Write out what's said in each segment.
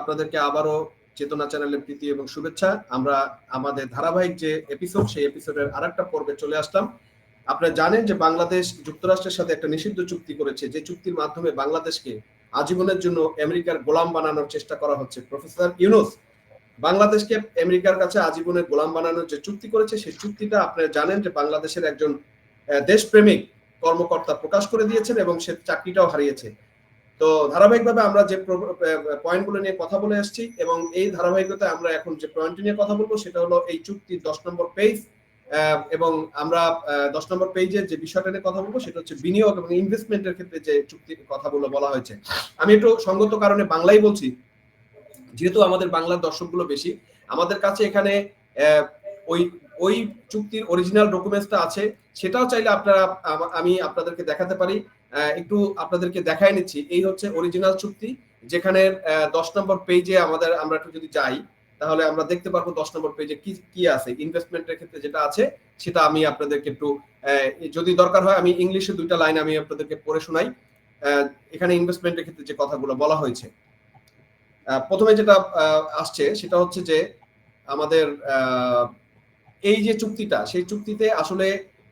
আপনাদেরকে আবারও চেতনা চ্যানেলের প্রীতি এবং শুভেচ্ছা। আমরা আমাদের ধারাবাহিক যে এপিসোড, সেই এপিসোডের আরেকটা পর্বে চলে আসলাম। আপনারা জানেন যে বাংলাদেশ যুক্তরাষ্ট্রের সাথে একটা নিষিদ্ধ চুক্তি করেছে, যে চুক্তির মাধ্যমে বাংলাদেশকে আজীবনের জন্য আমেরিকার গোলাম বানানোর চেষ্টা করা হচ্ছে। প্রফেসর ইউনূস বাংলাদেশকে আমেরিকার কাছে আজীবনের গোলাম বানানোর যে চুক্তি করেছে, সেই চুক্তিটা আপনারা জানেন যে বাংলাদেশের একজন দেশপ্রেমিক কর্মকর্তা প্রকাশ করে দিয়েছেন এবং সে চাকরিটাও হারিয়েছে। তো ধারাবাহিকভাবে আমরা যে পয়েন্টগুলো নিয়ে কথা বলে আসছি, এবং এই ধারাবাহিকতায় আমরা এখন যে পয়েন্ট নিয়ে কথা বলবো সেটা হলো এই চুক্তির 10 নম্বর পেজ। এবং আমরা 10 নম্বর পেজের যে বিষয়টা নিয়ে কথা বলবো সেটা হচ্ছে বিনিয়োগ এবং ইনভেস্টমেন্টের ক্ষেত্রে যে চুক্তির কথাগুলো বলা হয়েছে। আমি একটু সঙ্গত কারণে বাংলাই বলছি, যেহেতু আমাদের বাংলার দর্শকগুলো বেশি। আমাদের কাছে এখানে ওই ওই চুক্তির অরিজিনাল ডকুমেন্টসটা আছে, সেটাও চাইলে আপনারা আমি আপনাদেরকে দেখাতে পারি। একটু আপনাদেরকে দেখাই নিচ্ছি। এই হচ্ছে অরিজিনাল চুক্তি, যেখানে 10 নম্বর পেজে আমরা একটু যদি যাই তাহলে আমরা দেখতে পারবো 10 নম্বর পেজে কি কি আছে। ইনভেস্টমেন্টের ক্ষেত্রে যেটা আছে সেটা আমি আপনাদেরকে একটু যদি দরকার হয় আমি ইংলিশে 2টা লাইন আমি আপনাদেরকে পড়ে শোনাই। এখানে ইনভেস্টমেন্টের ক্ষেত্রে যে কথাগুলো বলা হয়েছে, প্রথমে যেটা আসছে সেটা হচ্ছে যে আমাদের এই যে চুক্তিটা, সেই চুক্তিতে আসলে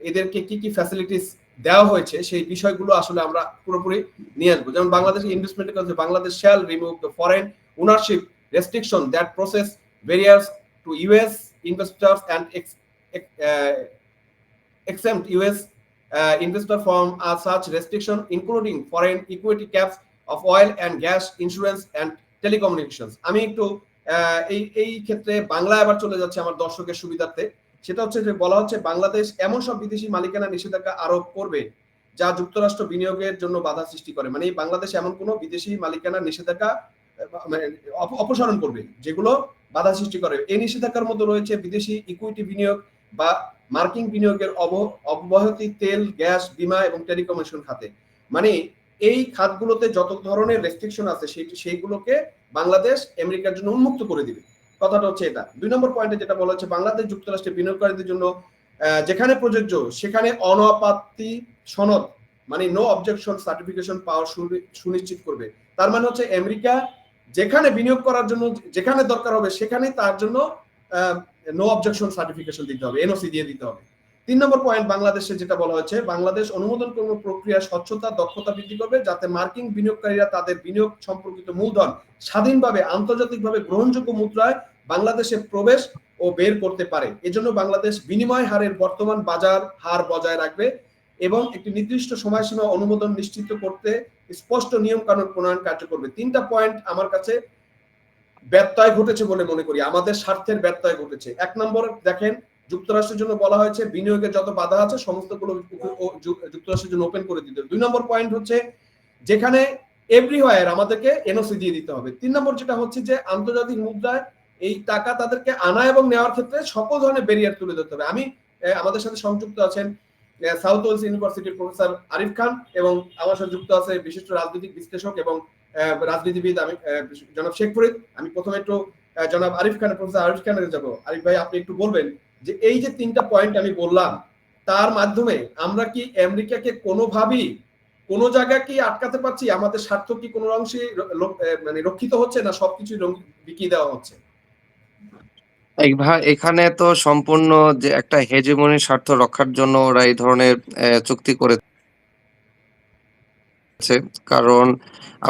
এদেরকে কি কি ফ্যাসিলিটিস দেওয়া হয়েছে সেই বিষয়গুলো আসলে আমরা পুরোপুরি নিয়ে আসবো। যেমন বাংলাদেশ ইনভেস্টমেন্টের কাছে Bangladesh shall remove the foreign ownership restriction that process various to US investors and exempt US investor from such restriction, including foreign equity caps of oil and gas, insurance and telecommunications. আমি একটু এই ক্ষেত্রে বাংলায় আবার চলে যাচ্ছে আমার দর্শকের সুবিধার্থে। সেটা হচ্ছে যে বলা হচ্ছে বাংলাদেশ এমন সব বিদেশি মালিকানা নিষেধাজ্ঞা আরোপ করবে যা যুক্তরাষ্ট্র বিনিয়োগের জন্য বাধা সৃষ্টি করে। মানে বাংলাদেশ এমন কোনো বিদেশি মালিকানা নিষেধাজ্ঞা অপসারণ করবে যেগুলো বাধা সৃষ্টি করে। এই নিষেধাজ্ঞার মধ্যে রয়েছে বিদেশি ইকুইটি বিনিয়োগ বা মার্কিন বিনিয়োগের অব্যাহতি তেল, গ্যাস, বীমা এবং টেলিকমিউনিকেশন খাতে। মানে এই খাতগুলোতে যত ধরনের রেস্ট্রিকশন আছে সেইগুলোকে বাংলাদেশ আমেরিকার জন্য উন্মুক্ত করে দিবে। কথাটা হচ্ছে এটা। 2 নম্বর পয়েন্টে যেটা বলা হচ্ছে বাংলাদেশ যুক্তরাষ্ট্রের বিনিয়োগকারীদের জন্য যেখানে প্রযোজ্য সেখানে অনাপত্তি সনদ মানে নো অবজেকশন সার্টিফিকেশন পাওয়ার সুনিশ্চিত করবে। তার মানে হচ্ছে আমেরিকা যেখানে বিনিয়োগ করার জন্য যেখানে দরকার হবে সেখানে তার জন্য নো অবজেকশন সার্টিফিকেশন দিতে হবে, এনওসি দিয়ে দিতে হবে। 3 নম্বর পয়েন্ট বাংলাদেশে যেটা বলা হয়েছে বাংলাদেশ অনুমোদন প্রক্রিয়া স্বচ্ছতা দক্ষতা বৃদ্ধি করবে যাতে মার্কিন বিনিয়োগকারীরা তাদের বিনিয়োগ সম্পর্কিত মূলধন স্বাধীনভাবে আন্তর্জাতিকভাবে গ্রহণযোগ্য মুদ্রায় বাংলাদেশে প্রবেশ ও বের করতে পারে। এজন্য বাংলাদেশ বিনিময় হারের বর্তমান বাজার হার বজায় রাখবে এবং একটি নির্দিষ্ট সময়সীমা অনুমোদন নিশ্চিত করতে স্পষ্ট নিয়ম কানুন প্রণয়ন কার্য করবে। 3টা পয়েন্ট আমার কাছে ব্যত্যয় ঘটেছে বলে মনে করি, আমাদের স্বার্থের ব্যত্যয় ঘটেছে। 1 নম্বর দেখেন যুক্তরাষ্ট্রের জন্য বলা হয়েছে বিনিয়োগের যত বাধা আছে সমস্তগুলো যুক্তরাষ্ট্রের জন্য ওপেন করে দিতে হবে। 2 নম্বর পয়েন্ট হচ্ছে যেখানে এভরিওয়্যার আমাদেরকে এনওসি দিয়ে দিতে হবে। 3 নম্বর যেটা হচ্ছে যে আন্তর্জাতিক মুদ্রায় এই টাকা তাদেরকে আনা এবং নেওয়ার ক্ষেত্রে সকল ধরনের ব্যারিয়ার তুলে ধরতে হবে। আমি আমাদের সাথে সংযুক্ত আছেন সাউথ ওয়েলস ইউনিভার্সিটির প্রফেসর আরিফ খান এবং আমার সাথে যুক্ত আছে বিশিষ্ট রাজনৈতিক বিশ্লেষক এবং রাজনীতিবিদ আমি জনাব শেখ ফরিদ। আমি প্রথমে একটু জনাব আরিফ খানের প্রফেসর আরিফ খানের যাব। আরিফ ভাই, আপনি একটু বলবেন যে এই যে 3টা পয়েন্ট আমি বললাম তার মাধ্যমে আমরা কি আমেরিকাকে কোনোভাবেই কোনো জায়গায় কি আটকাতে পারছি? আমাদের স্বার্থ কি কোনো অংশে মানে রক্ষিত হচ্ছে না সবকিছু বিকিয়ে দেওয়া হচ্ছে? এখানে তো সম্পূর্ণ যে একটা হেজেমনি স্বার্থ রক্ষার জন্য ওরা এই ধরনের চুক্তি করেছে। কারণ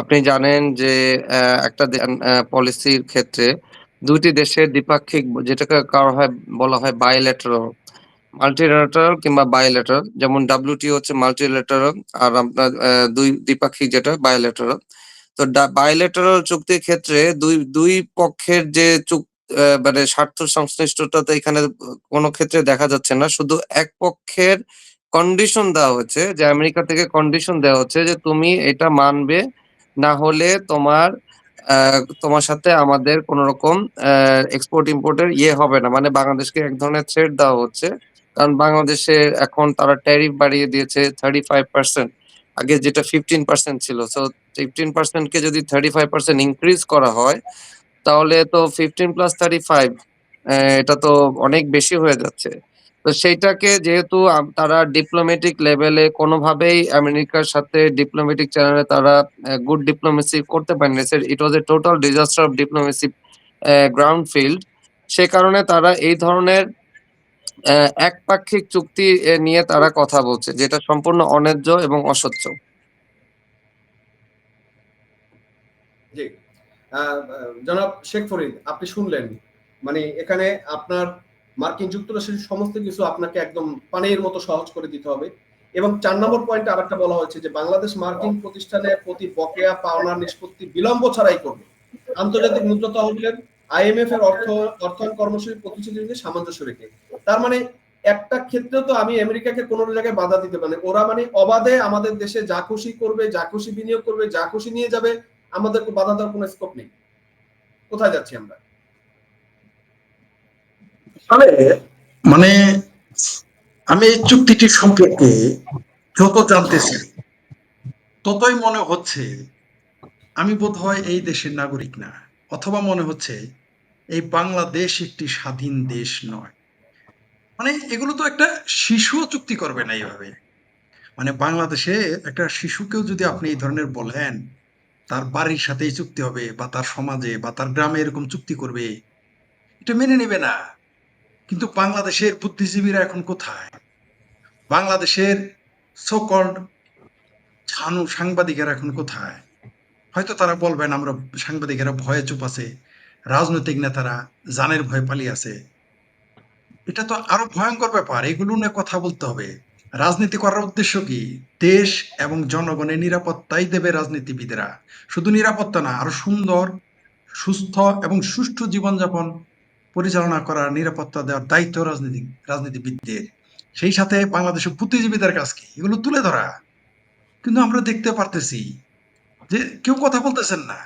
আপনি জানেন যে একটা পলিসির ক্ষেত্রে 2টি দেশের দ্বিপাক্ষিক যেটাকে বলা হয় বায়োল্যাটারাল, মাল্টিল্যাটারাল কিংবা বায়োল্যাটারাল। যেমন WTO হচ্ছে মাল্টিল্যাটারাল আর আপনার দ্বিপাক্ষিক যেটা বায়োল্যাটারাল। তো বায়োল্যাটারাল চুক্তির ক্ষেত্রে দুই পক্ষের যে মানে স্বার্থ সংশ্লিষ্টতা তো এখানে কোনো ক্ষেত্রে দেখা যাচ্ছে না। শুধু এক পক্ষের কন্ডিশন দেওয়া হচ্ছে যে আমেরিকা থেকে কন্ডিশন দেওয়া হচ্ছে যে তুমি এটা মানবে, না হলে তোমার সাথে আমাদের কোন রকম এক্সপোর্ট ইম্পোর্টের হবে না। মানে বাংলাদেশকে এক ধরনের থ্রেট দেওয়া হচ্ছে। কারণ বাংলাদেশে এখন তারা ট্যারিফ বাড়িয়ে দিয়েছে 35%, আগে যেটা 15% ছিল। সো 15% কে যদি 35% ইনক্রিজ করা হয় তাহলে তো 15 + 35 এটা তো অনেক বেশি হয়ে যাচ্ছে। তো সেইটাকে যেহেতু তারা ডিপ্লোম্যাটিক লেভেলে কোনোভাবেই আমেরিকার সাথে ডিপ্লোম্যাটিক চ্যানেলে তারা গুড ডিপ্লোমেসি করতে পারেনি। It was a total disaster of diplomacy ground field. সে কারণে তারা এই ধরনের একপাক্ষিক চুক্তি নিয়ে তারা কথা বলছে, যেটা সম্পূর্ণ অন্যায্য এবং অসচ্য। জি। জনাব শেখ ফরিদ, আপনি শুনলেন, মানে এখানে আপনার মার্কিন যুক্তরাষ্ট্রের সমস্ত কিছু আপনাকে একদম পানির মতো সহজ করে দিতে হবে। এবং ৪ নম্বর পয়েন্টে আরেকটা বলা হয়েছে যে বাংলাদেশ মার্কিন প্রতিষ্ঠানের প্রতি বকেয়া পাওনার নিষ্পত্তি বিলম্ব ছাড়াই করবে। আন্তর্জাতিক মুদ্রা তহবিলের আইএমএফ এর অর্থায়ন কর্মসূচির প্রতিশ্রুতিতে সামঞ্জস্য রেখে। তার মানে একটা ক্ষেত্রেও তো আমি আমেরিকাকে কোনো জায়গায় বাধা দিতে পারি না। ওরা মানে অবাধে আমাদের দেশে যা খুশি করবে, যা খুশি বিনিয়োগ করবে, যা খুশি নিয়ে যাবে, আমাদেরকে বাধা দেওয়ার কোনো স্কোপ নেই। কোথায় যাচ্ছি আমরা? আসলে মানে আমি এই চুক্তিটি সম্পর্কে যত জানতেছি ততই মনে হচ্ছে আমি বোধহয় এই দেশের নাগরিক না, অথবা মনে হচ্ছে এই বাংলাদেশ একটি স্বাধীন দেশ নয়। মানে এগুলো তো একটা শিশুও চুক্তি করবে না এইভাবে। মানে বাংলাদেশে একটা শিশুকেও যদি আপনি এই ধরনের বলেন তার বাড়ির সাথেই চুক্তি হবে বা তার সমাজে বা তার গ্রামে এরকম চুক্তি করবে, এটা মেনে নেবে না। কিন্তু বাংলাদেশের বুদ্ধিজীবীরা এখন কোথায়? বাংলাদেশের সো কল্ড সাংবাদিকেরা এখন কোথায়? হয়তো তারা বলবেন আমরা সাংবাদিকেরা ভয়ে চুপ আছে, রাজনৈতিক নেতারা জানের ভয়ে পালিয়ে আছে। এটা তো আরো ভয়ঙ্কর ব্যাপার, এগুলো নিয়ে কথা বলতে হবে। রাজনীতি করার উদ্দেশ্য কি? দেশ এবং জনগণের নিরাপত্তাই দেবে রাজনীতিবিদেরা। শুধু নিরাপত্তা না, আরো সুন্দর, সুস্থ এবং সুষ্ঠু জীবনযাপন পরিচালনা করার, নিরাপত্তা দেওয়ার দায়িত্ব রাজনীতিবিদদের। সেই সাথে বাংলাদেশের বুদ্ধিজীবীদের কাজ কি? এগুলো তুলে ধরা। কিন্তু আমরা দেখতে পারতেছি যে কেউ কথা বলতেছেন না।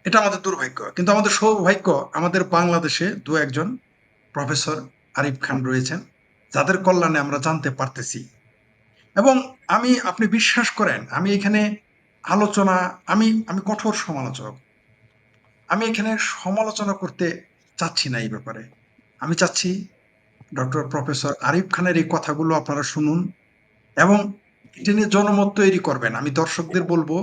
এটা আমাদের দুর্ভাগ্য। কিন্তু আমাদের সৌভাগ্য, আমাদের বাংলাদেশে দু একজন প্রফেসর আরিফ খান রয়েছেন, যাদের কল্যাণে আমরা জানতে পারতেছি। এবং আপনি বিশ্বাস করেন, আমি এখানে আলোচনা, আমি আমি কঠোর সমালোচক। আমি এখানে সমালোচনা করতে চাচ্ছি না এই ব্যাপারে। আমি চাচ্ছি ডক্টর প্রফেসর আরিফ খানের এই কথাগুলো আপনারা শুনুন এবং এটা নিয়ে জনমত তৈরি করবেন। আমি দর্শকদের বলবো,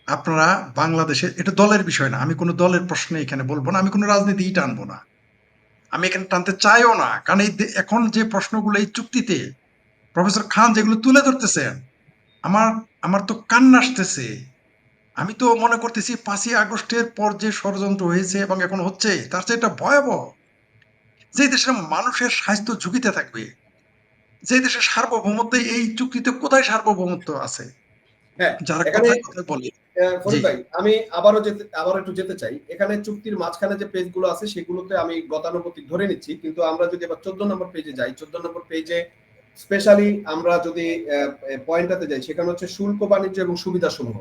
আপনারা বাংলাদেশে, এটা দলের বিষয় না, আমি কোনো দলের প্রশ্নে এখানে বলবো না, আমি কোনো রাজনীতিই টানবো না, আমি এখানে টানতে চাইও না। কারণ এখন যে প্রশ্নগুলো এই চুক্তিতে প্রফেসর খান যেগুলো তুলে ধরতেছেন, আমার আমার তো কান্না আসতেছে। আমি তো মনে করতেছি 5ই আগস্টের পর যে ষড়যন্ত্র হয়েছে এবং এখন হচ্ছে, তার চেয়ে এটা ভয়াবহ। যে দেশের মানুষের স্বাস্থ্য ঝুঁকিতে থাকবে, যে দেশের সার্বভৌমত্ব, এই চুক্তিতে কোথায় সার্বভৌমত্ব আছে? হ্যাঁ, যারা এখানে কথায় কথায় বলে। জি। ফরিদ ভাই, আমি আবার একটু যেতে চাই। এখানে চুক্তির মাঝখানে যে পেজগুলো আছে সেগুলোতে আমি গতানুগতিক ধরে নিচ্ছি, কিন্তু আমরা যদি এবার 14 নম্বর পেজে যাই, 14 নম্বর পেজে স্পেশালি আমরা যদি পয়েন্টটাতে যাই, সেখানে হচ্ছে শুল্ক বাণিজ্য এবং সুবিধা সমূহ।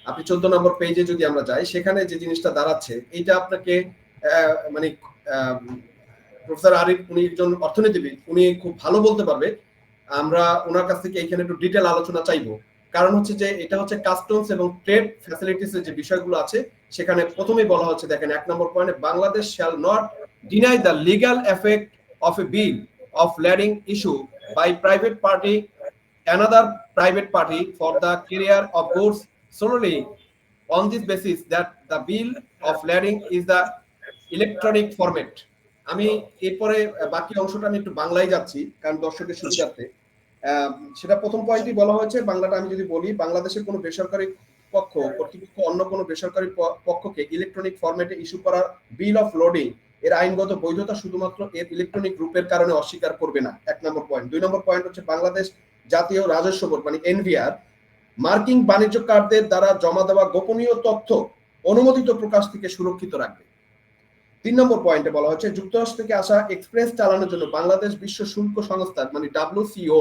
আপনি 14 নম্বর পেজে যদি আমরা যাই, সেখানে যে জিনিসটা দাঁড়াচ্ছে, এইটা আপনাকে মানে প্রফেসর আরিফ, উনি একজন অর্থনীতিবিদ, উনি খুব ভালো বলতে পারবে। আমরা ওনার কাছ থেকে এখানে একটু ডিটেল আলোচনা চাইবো। কারণ হচ্ছে যে এটা হচ্ছে কাস্টমস এবং ট্রেড ফ্যাসিলিটিস এর যে বিষয়গুলো আছে, সেখানে প্রথমেই বলা হচ্ছে, দেখেন 1 নম্বর পয়েন্টে, Bangladesh shall not deny the legal effect of a bill of landing issue by private party another private party for the carrier of goods solely on this basis that the bill of lading is the electronic format. আমি এরপরে বাকি অংশটা আমি একটু বাংলায় যাচ্ছি, কারণ দর্শকের সুবিধার্থে। সেটা প্রথম পয়েন্টই বলা হয়েছে, বাংলাটা আমি যদি বলি, বাংলাদেশের কোনো বেসরকারি কর্তৃপক্ষ অন্য কোনো বেসরকারি পক্ষকে ইলেকট্রনিক ফরম্যাটে ইস্যু করা বিল অফ লোডিং এর আইনগত বৈধতা শুধুমাত্র এর ইলেকট্রনিক রূপের কারণে অস্বীকার করবে না। 1 নম্বর পয়েন্ট। 2 নম্বর পয়েন্ট হচ্ছে, বাংলাদেশ জাতীয় রাজস্ব বোর্ড মানে এনভিআর মার্কিন বাণিজ্যকারদের দ্বারা জমা দেওয়া গোপনীয় তথ্য অনুমোদিত প্রকাশ থেকে সুরক্ষিত রাখবে। 3 নম্বর পয়েন্টে বলা হচ্ছে, যুক্তরাষ্ট্র থেকে আসা এক্সপ্রেস চালানোর জন্য বাংলাদেশ বিশ্ব শুল্ক সংস্থা মানে WCO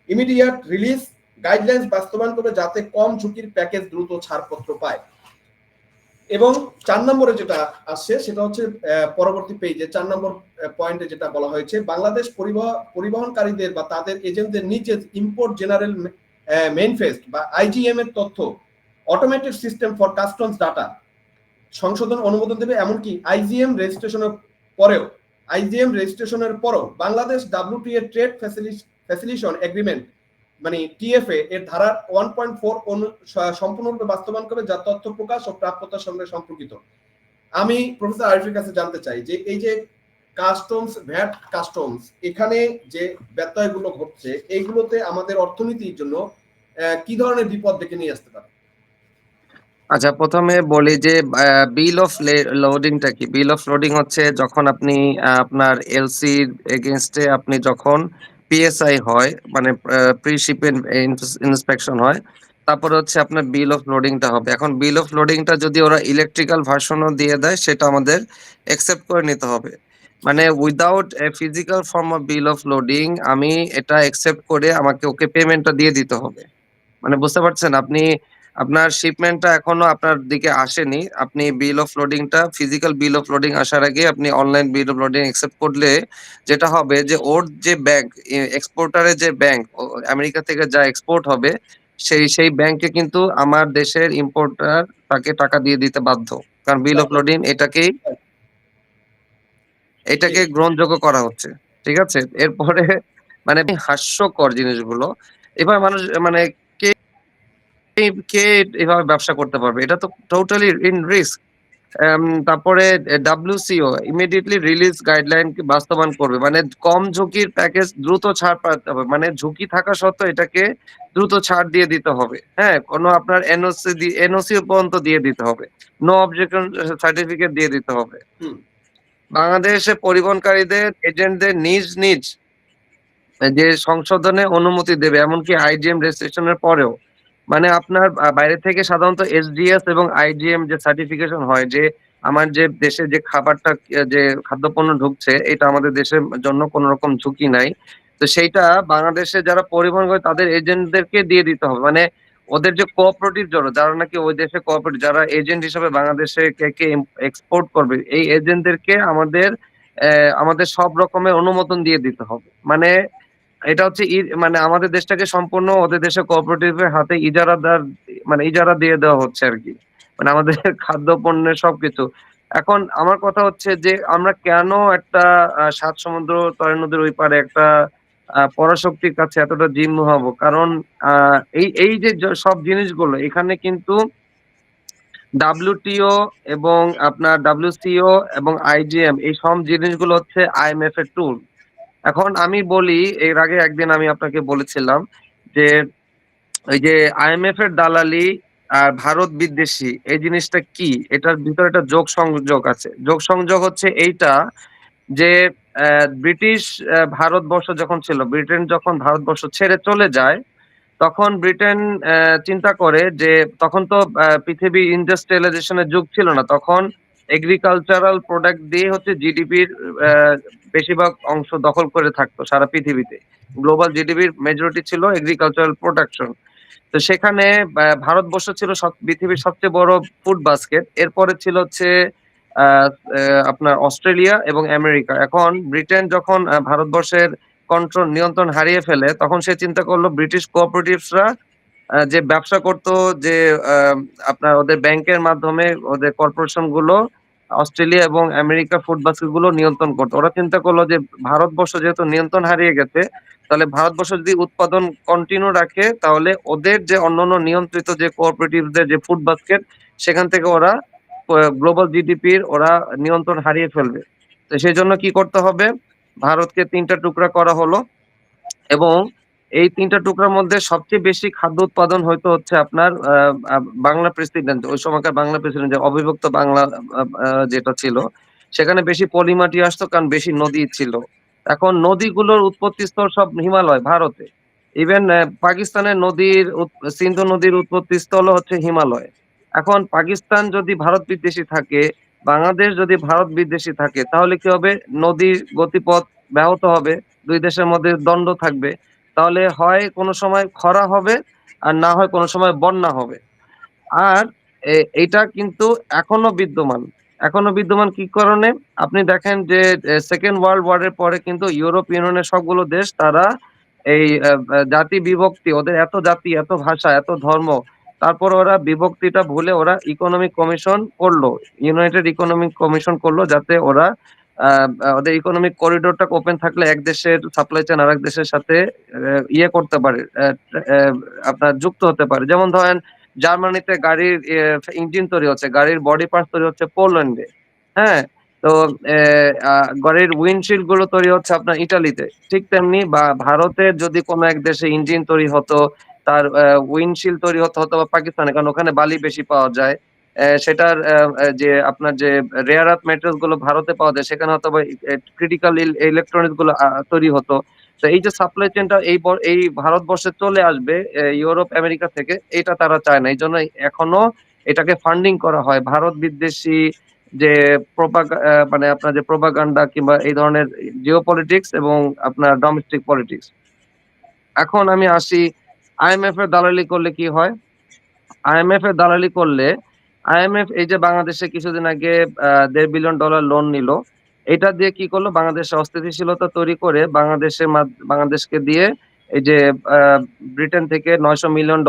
ইমিডিয়েট রিলিজ গাইডলাইন্স বাস্তবায়ন করবে, যাতে কম ঝুঁকির প্যাকেজ দ্রুত ছাড়পত্র পায়। এবং 4 নম্বরে যেটা আসছে, সেটা হচ্ছে পরবর্তী পেজে 4 নম্বর পয়েন্টে যেটা বলা হয়েছে, বাংলাদেশ পরিবহনকারীদের বা তাদের এজেন্টদের নিচে ইম্পোর্ট জেনারেল মেইনফেস্ট বা IGM এর তথ্য automated system for customs data সংশোধন অনুমোদন দেবে, এমনকি IGM রেজিস্ট্রেশনের পরেও আইজিএম রেজিস্ট্রেশনের পরও Bangladesh WTA trade facilitation agreement মানে টিএফএ এর ধারা 1.4 সম্পূর্ণরূপে বাস্তবায়ন করে, যা তথ্য প্রকাশ ও প্রাপ্যতার সঙ্গে সম্পর্কিত। আমি প্রফেসর আরিফের কাছে জানতে চাই যে এই যে কাস্টমস, ভ্যাট কাস্টমস, এখানে যে ব্যত্যয়গুলো ঘটছে, এইগুলোতে আমাদের অর্থনীতির জন্য কি ধরনের বিপদ ডেকে নিয়ে আসতে পারে? আচ্ছা, প্রথমে বলি যে বিল অফ লোডিংটা কি? বিল অফ লোডিং হচ্ছে যখন আপনি আপনার এলসির এগেইনস্টে আপনি যখন পিএসআই হয়, মানে প্রি শিপমেন্ট ইন্সপেকশন হয়, তারপরে হচ্ছে আপনার বিল অফ লোডিংটা হবে। এখন বিল অফ লোডিংটা যদি ওরা ইলেকট্রিক্যাল ভার্সনও দিয়ে দেয়, সেটা আমাদের অ্যাকসেপ্ট করে নিতে হবে। মানে without a physical form of bill of loading আমি এটা অ্যাকসেপ্ট করে আমাকে ওকে পেমেন্টটা দিয়ে দিতে হবে। মানে বুঝতে পারছেন? আপনি আপনার শিপমেন্টটা এখনো আপনার দিকে আসেনি। আপনি বিল অফ লোডিংটা, ফিজিক্যাল বিল অফ লোডিং আসার আগে আপনি online bill of loading accept করলে যেটা হবে যে ওর যে ব্যাংক, এক্সপোর্টারের যে ব্যাংক, আমেরিকা থেকে যা এক্সপোর্ট হবে সেই ব্যাংকে কিন্তু আমার দেশের ইম্পোর্টার তাকে টাকা দিয়ে দিতে বাধ্য। কারণ বিল অফ লোডিং এটাকে জি, গ্রহণযোগ্য করা হচ্ছে। ঠিক আছে? এরপরে মানে হাস্যকর জিনিসগুলো। এবার মানুষ মানে কে কে এভাবে ব্যবসা করতে পারবে? এটা তো টোটালি ইন রিস্ক। তারপরে WCO ইমিডিয়েটলি রিলিজ গাইডলাইন বাস্তবায়ন করবে। মানে কম ঝুঁকির প্যাকেজ দ্রুত ছাড় পাতে হবে। মানে ঝুঁকি থাকা সত্ত্বেও এটাকে দ্রুত ছাড় দিয়ে দিতে হবে। হ্যাঁ? কোনো আপনার এনওসি পর্যন্ত দিয়ে দিতে হবে। নো অবজেকশন সার্টিফিকেট দিয়ে দিতে হবে। হুম, বাংলাদেশে পরিবহনকারীদের এজেন্টদের নিজ যে সংশোধনে অনুমতি দেবে, এমনকি আইজিএম রেজিস্ট্রেশনের পরেও। মানে আপনার বাইরে থেকে সাধারণত এসডিএস এবং আইজিএম যে সার্টিফিকেশন হয় যে আমার যে দেশে যে খাবারটা যে খাদ্যপণ্য ঢুকছে এটা আমাদের দেশের জন্য কোন রকম ঝুঁকি নাই। তো সেইটা বাংলাদেশে যারা পরিবহন করে তাদের এজেন্টদেরকে দিয়ে দিতে হবে। মানে ওদের যে কোঅপারেটিভ যারা নাকি ওই দেশে কোঅপারেটিভ, যারা এজেন্ট হিসেবে বাংলাদেশে কে এক্সপোর্ট করবে, এই এজেন্টদেরকে আমাদের সব রকমের অনুমোদন দিয়ে দিতে হবে। মানে এটা হচ্ছে মানে আমাদের দেশটাকে সম্পূর্ণ ওদের দেশের কোঅপারেটিভের হাতে ইজারা দিয়ে দেওয়া হচ্ছে আরকি। মানে আমাদের খাদ্য পণ্যের সবকিছু। এখন আমার কথা হচ্ছে যে আমরা কেন একটা ৭ সমুদ্র ৬ নদীর ওই পারে একটা পরাশক্তির কাছে এতটা জিম্মি হবো? কারণ আ এই যে সব জিনিসগুলো এখানে কিন্তু WTO এবং আপনার WCO এবং IGM এই সব জিনিসগুলো হচ্ছে IMF এর টুল। এখন আমি বলি, এর আগে একদিন আমি আপনাকে বলেছিলাম যে ওই যে আইএমএফ এর দালালি আর ভারত বিদ্বেষী এই জিনিসটা কি? এটার ভিতরে একটা যোগ সংযোগ আছে। যোগ সংযোগ হচ্ছে এইটা যে ব্রিটিশ ভারতবর্ষ যখন ছিল, ব্রিটেন যখন ভারতবর্ষ ছেড়ে চলে যায়, তখন ব্রিটেন চিন্তা করে যে তখন তো পৃথিবী ইন্ডাস্ট্রিয়ালাইজেশন এর যুগ ছিল না। তখন এগ্রিকালচারাল প্রোডাক্ট দিয়ে হচ্ছে জিডিপির আ বেশিরভাগ অংশ দখল করে থাকতো সারা পৃথিবীতে। গ্লোবাল জিডিপির মেজরিটি ছিল এগ্রিকালচারাল প্রোডাকশন। তো সেখানে ভারতবর্ষ ছিল পৃথিবীর সবচেয়ে বড় ফুড বাস্কেট। এরপরে ছিল হচ্ছে আ আ আপনার অস্ট্রেলিয়া এবং আমেরিকা। এখন ব্রিটেন যখন ভারতবর্ষের নিয়ন্ত্রণ হারিয়ে ফেলে, তখন সে চিন্তা করলো ব্রিটিশ কোঅপারেটিভসরা যে ব্যবসা করতো, যে আপনার ওদের ব্যাংকের মাধ্যমে ওদের কর্পোরেশন গুলো অস্ট্রেলিয়া এবং আমেরিকা ফুড বাস্কেট গুলো নিয়ন্ত্রণ করতো। ওরা চিন্তা করলো যে ভারতবর্ষ যেহেতু নিয়ন্ত্রণ হারিয়ে গেছে, তাহলে ভারতবর্ষ যদি উৎপাদন কন্টিনিউ রাখে তাহলে ওদের যে অন্যান্য নিয়ন্ত্রিত যে কোঅপারেটিভদের যে ফুড বাস্কেট, সেখান থেকে ওরা গ্লোবাল জিডিপির ওরা নিয়ন্ত্রণ হারিয়ে ফেলবে। তো সেজন্য কি করতে হবে? ভারতকে ৩ টা টুকরা করা হলো এবং এই ৩ টা টুকরার মধ্যে সবচেয়ে বেশি খাদ্য উৎপাদন হইতো হচ্ছে আপনার আ আ বাংলা প্রেসিডেন্ট, ওই সময়কার বাংলা প্রেসিডেন্ট যে অবিভক্ত বাংলা যেটা ছিল, সেখানে বেশি পলি মাটি আসতো কারণ বেশি নদী ছিল। এখন নদীগুলোর উৎপত্তিস্থল সব হিমালয়, ভারতে। ইভেন পাকিস্তানের সিন্ধু নদীর উৎপত্তিস্থলও হচ্ছে হিমালয়। এখন পাকিস্তান যদি ভারত বিদ্বেষী থাকে, বাংলাদেশ যদি ভারত বিদ্বেষী থাকে, তাহলে কি হবে? নদীর গতিপথ ব্যাহত হবে। ২ দেশের মধ্যে দ্বন্দ্ব থাকবে। তাহলে হয় কোন সময় খরা হবে, আর না হয় কোন সময় বন্যা হবে। আর এইটা কিন্তু এখনো বিদ্যমান। এখনো বিদ্যমান কি কারণে? আপনি দেখেন যে 2nd ওয়ার্ল্ড ওয়ার এর পরে কিন্তু ইউরোপ ইউনিয়নের সবগুলো দেশ তারা এই জাতি বিভক্তি, ওদের এত জাতি, এত ভাষা, এত ধর্ম, তারপর ওরা বিভক্তিটা ভুলে ওরা ইকোনমিক কমিশন করলো। ইউনাইটেড ইকোনমিক কমিশন করলো যাতে ওরা ওদের ইকোনমিক করিডোরটা ওপেন থাকলে এক দেশের সাপ্লাই চেইন আরেক দেশের সাথে ইয়ে করতে পারে, আপনার যুক্ত হতে পারে। যেমন ধরেন জার্মানিতে গাড়ির ইঞ্জিন তৈরি হচ্ছে, গাড়ির বডি পার্টস তৈরি হচ্ছে পোল্যান্ডে, হ্যাঁ? তো গাড়ির উইন্ডশিল্ড গুলো তৈরি হচ্ছে আপনার ইটালিতে। ঠিক তেমনি বা ভারতের যদি কোনো এক দেশে ইঞ্জিন তৈরি হতো, তার উইন্ডশিল্ড তৈরি হতে হতো বা পাকিস্তানে, কারণ ওখানে বালি বেশি পাওয়া যায়। সেটার যে আপনার যে রেয়ার আর্থ মেটেরিয়ালস গুলো ভারতে পাওয়া যায়, সেখানে হয়তো বা ক্রিটিক্যাল ইলেকট্রনিক্স গুলো তৈরি হতো। তো এই যে সাপ্লাই চেইনটা এই ভারতবর্ষে চলে আসবে ইউরোপ আমেরিকা থেকে, এটা তারা চায় না। এই জন্য এখনো এটাকে ফান্ডিং করা হয় ভারত বিদ্বেষী যে মানে আপনার যে প্রোপাগান্ডা কিংবা এই ধরনের জিও পলিটিক্স এবং আপনার ডোমেস্টিক পলিটিক্স। এখন আমি আসি, আইএমএফ এর দালালি করলে কি হয়? আইএমএফ এর দালালি করলে, আইএমএফ এই যে বাংলাদেশে কিছুদিন আগে $1.5 বিলিয়ন লোন নিল, এটা দিয়ে কি করলো? বাংলাদেশে অস্থিতিশীলতা তৈরি করে বাংলাদেশকে দিয়ে এই যে আহ, ব্রিটেন থেকে $900 মিলিয়ন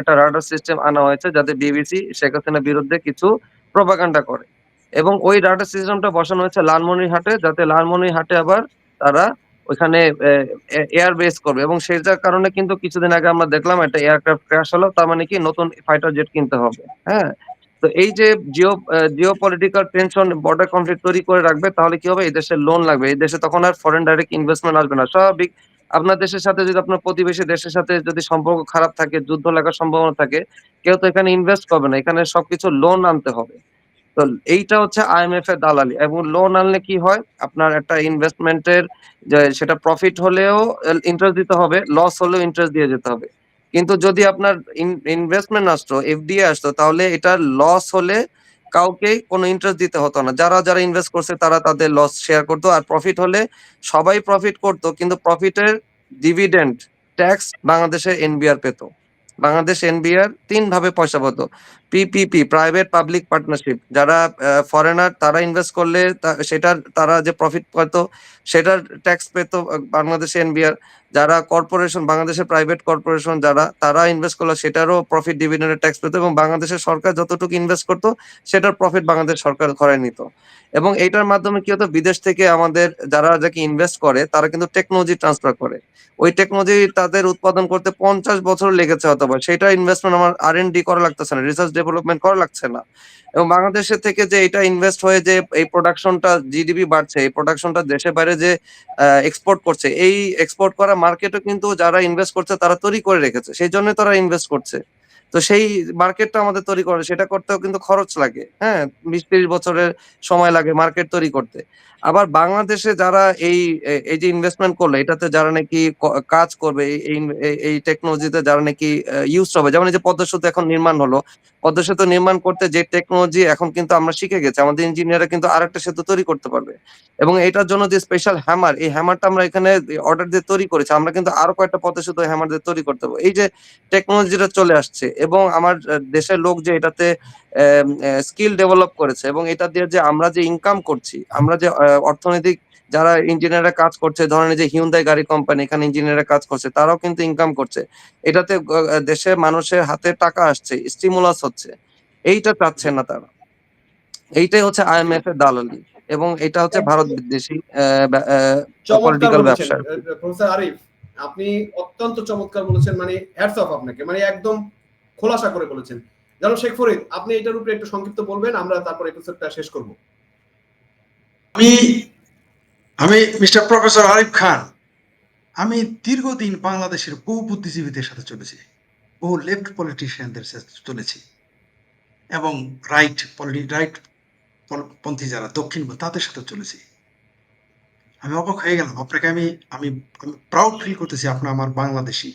একটা রাডার সিস্টেম আনা হয়েছে, যাতে বিবিসি শেখ হাসিনার বিরুদ্ধে কিছু প্রপাগান্ডা করে। এবং ওই রাডার সিস্টেমটা বসানো হয়েছে লালমনিরহাটে, যাতে লালমনিরহাটে আবার তারা ওইখানে এয়ার বেস করবে। এবং সেটার কারণে কিন্তু কিছুদিন আগে আমরা দেখলাম একটা এয়ারক্রাফট ক্র্যাশ হলো, তার মানে কি নতুন ফাইটার জেট কিনতে হবে। হ্যাঁ, তো এই যে Jio political tension, border conflict তৈরি করে রাখবে, তাহলে কি হবে? এই দেশের লোন লাগবে, এই দেশে তখন আর ফরেন ডাইরেক্ট ইনভেস্টমেন্ট আসবে না। স্বাভাবিক, আপনার দেশের সাথে যদি আপনার প্রতিবেশী দেশের সাথে যদি সম্পর্ক খারাপ থাকে, যুদ্ধ লাগার সম্ভাবনা থাকে, কেউ তো এখানে ইনভেস্ট করবে না, এখানে সবকিছু লোন আনতে হবে। তো এইটা হচ্ছে আইএমএফ এর দালালি। এবং লোন আনলে কি হয়? আপনার একটা ইনভেস্টমেন্টের যে সেটা প্রফিট হলেও ইন্টারেস্ট দিতে হবে, লস হলেও ইন্টারেস্ট দিয়ে যেতে হবে। কিন্তু যদি আপনার ইনভেস্টমেন্ট আসতো, এফডিআই আসতো, তাহলে এটা লস হলে কাউকেই কোনো ইন্টারেস্ট দিতে হতো না। যারা যারা ইনভেস্ট করছে তারা তাদের লস শেয়ার করতো, আর প্রফিট হলে সবাই প্রফিট করতো, কিন্তু প্রফিটের ডিভিডেন্ড ট্যাক্স বাংলাদেশে এনবিআর পেত। বাংলাদেশ এনবিআর তিন ভাবে পয়সা পেত। পিপিপি, প্রাইভেট পাবলিক পার্টনারশিপ, যারা ফরেনার তারা ইনভেস্ট করলে সেটার তারা যে প্রফিট পেত সেটার ট্যাক্স পেত বাংলাদেশে এনবিআর। যারা কর্পোরেশন, বাংলাদেশের প্রাইভেট কর্পোরেশন যারা, তারা ইনভেস্ট করলো সেটারও প্রফিট ডিভিডেন্ডের ট্যাক্স পেত। এবং বাংলাদেশের সরকার যতটুকু ইনভেস্ট করতো সেটার প্রফিট বাংলাদেশ সরকার ঘরে নিত। এবং এইটার মাধ্যমে কি হতো? বিদেশ থেকে আমাদের যারা যাকে ইনভেস্ট করে তারা কিন্তু টেকনোলজি ট্রান্সফার করে। ওই টেকনোলজি তাদের উৎপাদন করতে 50 বছর লেগেছে হয়তো বা, সেটা ইনভেস্টমেন্ট আমার R&D করা লাগতেছে না, রিসার্চ ডেভেলপমেন্ট করা লাগছে না। এবং বাংলাদেশের থেকে যে এটা ইনভেস্ট হয়ে যে এই প্রোডাকশনটা, জিডিপি বাড়ছে, এই প্রোডাকশনটা দেশের বাইরে যে এক্সপোর্ট করছে, এই এক্সপোর্ট করা মার্কেটও কিন্তু যারা ইনভেস্ট করছে তারা তৈরি করে রেখেছে, সেই জন্য তারা ইনভেস্ট করছে। তো সেই মার্কেটটা আমাদের তৈরি করে, সেটা করতেও কিন্তু খরচ লাগে। হ্যাঁ, 20-30 বছরের সময় লাগে মার্কেট তৈরি করতে। আবার বাংলাদেশে যারা এই যে ইনভেস্টমেন্ট করলো, এটাতে যারা নাকি কাজ করবে, এই টেকনোলজিতে যারা নাকি ইউজ হবে, যেমন এই যে পদ্মা সেতু এখন নির্মাণ হলো, পদ্মা সেতু নির্মাণ করতে যে টেকনোলজি এখন কিন্তু আমরা শিখে গেছি, আমাদের ইঞ্জিনিয়াররা কিন্তু আরেকটা সেতু তৈরি করতে পারবে। এবং এটার জন্য যে স্পেশাল হ্যামার, এই হ্যামারটা আমরা এখানে অর্ডার দিয়ে তৈরি করেছি, আমরা কিন্তু আরো কয়েকটা পদ্মা সেতু হ্যামার দিয়ে তৈরি করতে পারবো। এই যে টেকনোলজিটা চলে আসছে, এবং আমার দেশের লোক যে এটাতে স্কিল ডেভেলপ করেছে, এবং এটা দিয়ে যে আমরা যে ইনকাম করছি, আমরা যে অর্থনৈতিক, যারা ইঞ্জিনিয়াররা কাজ করছে, ধরেন এই যে হিউন্দাই গাড়ি কোম্পানি, এখানে ইঞ্জিনিয়াররা কাজ করছে, তারাও কিন্তু ইনকাম করছে। এটাতে দেশের মানুষের হাতে টাকা আসছে, স্টিমুলাস হচ্ছে। এইটা চাচ্ছে না তারা। এইটাই হচ্ছে আইএমএফ এর দালালি, এবং এটা হচ্ছে ভারত বিদ্বেষী চমৎকার পলিটিক্যাল বলেছেন ব্যবসা। প্রফেসর আরিফ, আপনি অত্যন্ত চমৎকার বলেছেন, মানে হ্যাটস অফ আপনাকে, মানে একদম খোলাসা করে বলেছেন। জানো শেখ ফরিদ, আপনি এটার উপরে একটু সংক্ষিপ্ত বলবেন, আমরা তারপর এপিসোডটা শেষ করব। আমি আমি মিস্টার প্রফেসর আরিফ খান, আমি দীর্ঘদিন বাংলাদেশের বহু বুদ্ধিজীবীদের সাথে চলেছি, বহু লেফট পলিটিশিয়ানদের সাথে চলেছি, এবং রাইট পন্থী যারা দক্ষিণ তাদের সাথে চলেছি। আমি অবাক হয়ে গেলাম আপনাকে, আমি আমি প্রাউড ফিল করতেছি আপনি আমার বাংলাদেশী।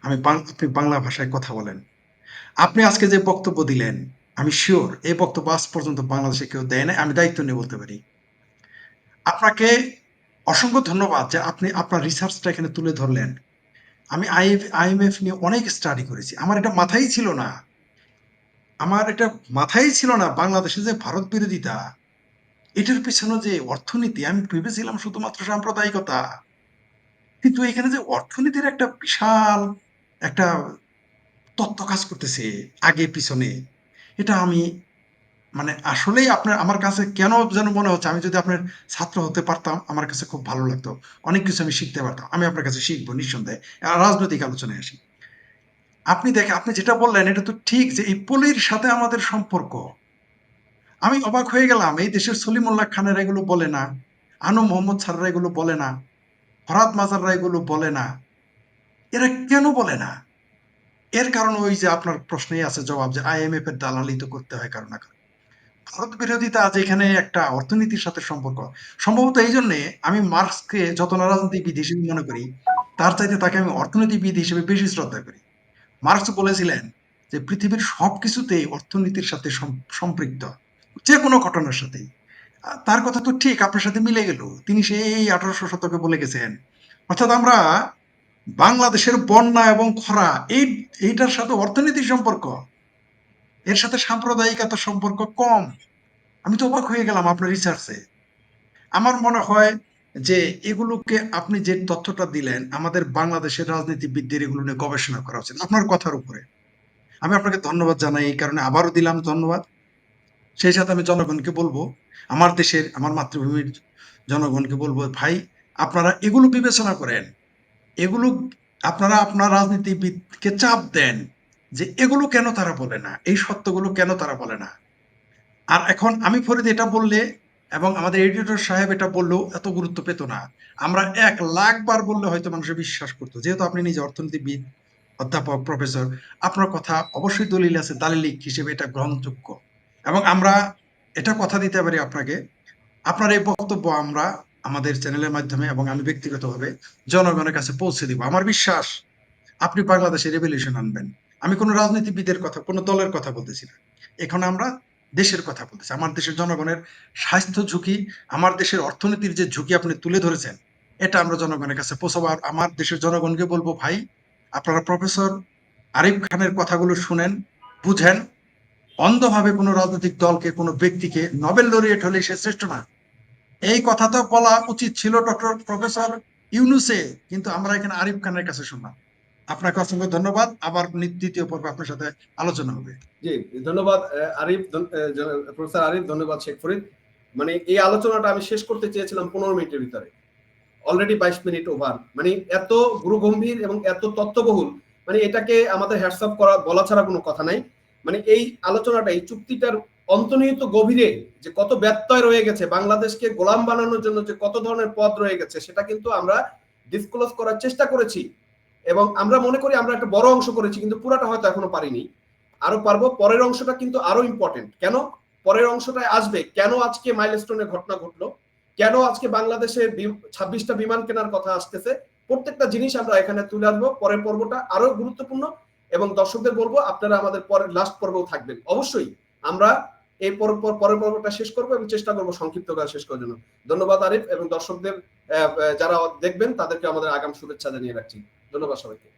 আপনি বাংলা ভাষায় কথা বলেন। আপনি আজকে যে বক্তব্য দিলেন, আমি শিওর এই বক্তব্য আজ পর্যন্ত বাংলাদেশে কেউ দেয় না, আমি দায়িত্ব নিয়ে বলতে পারি। আপনাকে অসংখ্য ধন্যবাদ যে আপনি আপনার রিসার্চটা এখানে তুলে ধরলেন। আমি আইএমএফ নিয়ে অনেক স্টাডি করেছি, আমার এটা মাথায় ছিল না। বাংলাদেশে যে ভারত বিরোধিতা, এটার পিছনে যে অর্থনীতি, আমি ভেবেছিলাম শুধুমাত্র সাম্প্রদায়িকতা, কিন্তু এখানে যে অর্থনীতির একটা বিশাল একটা তত্ত্ব কাজ করতেছে আগে পিছনে, এটা আমি মানে আসলেই আপনার আমার কাছে কেন যেন মনে হচ্ছে আমি যদি আপনার ছাত্র হতে পারতাম আমার কাছে খুব ভালো লাগতো। অনেক কিছু আমি শিখতে পারতাম। আমি আপনার কাছে শিখবো নিঃসন্দেহে। রাজনৈতিক আলোচনায় আসি। আপনি দেখেন আপনি যেটা বললেন এটা তো ঠিক যে এই পলির সাথে আমাদের সম্পর্ক। আমি অবাক হয়ে গেলাম এই দেশের সলিমুল্লাহ খানেরা এগুলো বলে না। আনু মোহাম্মদ স্যাররা এগুলো বলে না। ফরহাদ মাজাররা এগুলো বলে না। এরা কেন বলে না? এর কারণ ওই যে আপনার প্রশ্নেই আছে জবাব যে আইএমএফ এর দালালি তো করতে হয় কারো না কারো। ভারত বিরোধিতা আজ এখানে একটা অর্থনীতির সাথে সম্পর্ক। সম্ভবত এই জন্যে আমি মার্কসকে যত না রাজনীতিবিদ হিসেবে মনে করি, তার চাইতে তাকে আমি অর্থনীতিবিদ হিসেবে বেশি শ্রদ্ধা করি। মার্কস বলেছিলেন যে পৃথিবীর সবকিছুতেই অর্থনীতির সাথে সম্পৃক্ত। যেকোনো ঘটনার সাথেই। তার কথা তো ঠিক আপনার সাথে মিলে গেল। তিনি সেই ১৮০০ শতকে বলে গেছেন। অর্থাৎ আমরা বাংলাদেশের বন্যা এবং খরা এইটার সাথে অর্থনীতির সম্পর্ক। এর সাথে সাম্প্রদায়িকতার সম্পর্ক কম। আমি তো অবাক হয়ে গেলাম আপনার রিসার্চে। আমার মনে হয় যে এগুলোকে আপনি যে তথ্যটা দিলেন আমাদের বাংলাদেশের রাজনীতিবিদদের এগুলো নিয়ে গবেষণা করা উচিত। আপনার কথার উপরে। আমি আপনাকে ধন্যবাদ জানাই এই কারণে আবারও দিলাম ধন্যবাদ। সেই সাথে আমি জনগণকে বলবো, আমার দেশের আমার মাতৃভূমির জনগণকে বলবো, ভাই আপনারা এগুলো বিবেচনা করেন। এগুলো আপনারা আপনার রাজনীতিবিদকে চাপ দেন যে এগুলো কেন তারা বলে না? এই সত্যগুলো কেন তারা বলে না? আর এখন আমি ফরিদ এটা বললে এবং আমাদের এডিটর সাহেব এটা বললেও এত গুরুত্ব পেত না। আমরা ১,০০,০০০ বার বললে হয়তো মানুষ বিশ্বাস করতো। যেহেতু আপনি নিজে অর্থনীতিবিদ, অধ্যাপক, প্রফেসর, আপনার কথা অবশ্যই দলিল আছে, দালিলিক হিসেবে এটা গ্রহণযোগ্য। এবং আমরা এটা কথা দিতে পারি আপনাকে, আপনার এই বক্তব্য আমরা আমাদের চ্যানেলের মাধ্যমে এবং আমি ব্যক্তিগতভাবে জনগণের কাছে পৌঁছে দিব। আমার বিশ্বাস আপনি বাংলাদেশে রেভলিউশন আনবেন। আমি কোনো রাজনীতিবিদের কথা, কোনো দলের কথা বলতেছি না। এখানে আমরা দেশের কথা বলতেছি। আমার দেশের জনগণের স্বাস্থ্য ঝুঁকি, আমার দেশের অর্থনীতির যে ঝুঁকি আপনি তুলে ধরেছেন, এটা আমরা জনগণের কাছে পৌঁছাবো। আর আমার দেশের জনগণকে বলবো, ভাই আপনারা প্রফেসর আরিফ খানের কথাগুলো শুনেন, বুঝেন। অন্ধভাবে কোনো রাজনৈতিক দলকে, কোনো ব্যক্তিকে নোবেল লরিয়েট হলেই সে শ্রেষ্ঠ না। এই কথা তো বলা উচিত ছিল ডক্টর প্রফেসর ইউনূসে, কিন্তু আমরা এখানে আরিফ খানের কাছে শুনলাম। আপনাকে অসংখ্য ধন্যবাদ। আবার দ্বিতীয় পর্বে আপনার সাথে আলোচনা হবে। জি, ধন্যবাদ আরিফ, প্রফেসর আরিফ, ধন্যবাদ শেখ ফরিদ। মানে এই আলোচনাটা আমি শেষ করতে চেয়েছিলাম 15 মিনিটের ভিতরে, অলরেডি 22 মিনিট ওভার। মানে এত গুরুগম্ভীর এবং এত তথ্যবহুল, মানে এটাকে আমাদের হ্যাটসঅ্যাপ করা বলা ছাড়া কোনো কথা নাই। মানে এই আলোচনাটা, এই চুক্তিটার অন্তর্নিহিত গভীরে যে কত ব্যত্যয় রয়ে গেছে, বাংলাদেশকে গোলাম বানানোর জন্য যে কত ধরনের পথ রয়ে গেছে, সেটা কিন্তু আমরা ডিসক্লোজ করার চেষ্টা করেছি এবং আমরা মনে করি আমরা একটা বড় অংশ করেছি, কিন্তু পুরাটা হয়তো এখনো পারিনি। আরো পারবো। পরের অংশটা কিন্তু আরো ইম্পর্টেন্ট। কেন? পরের অংশটায় আসবে কেন আজকে মাইলস্টোনের ঘটনা ঘটলো, কেন আজকে বাংলাদেশে 26টা বিমান কেনার কথা আসতেছে, প্রত্যেকটা জিনিস আমরা এখানে তুলে আসবো। পরের পর্বটা আরো গুরুত্বপূর্ণ এবং দর্শকদের বলবো আপনারা আমাদের পরের লাস্ট পর্বেও থাকবেন অবশ্যই। আমরা এই পরের পর্বটা শেষ করবো এবং চেষ্টা করবো সংক্ষিপ্ত কাজ শেষ করার জন্য। ধন্যবাদ আরিফ এবং দর্শকদের যারা দেখবেন তাদেরকে আমাদের আগাম শুভেচ্ছা জানিয়ে রাখছি। ধন্যবাদ সবাইকে।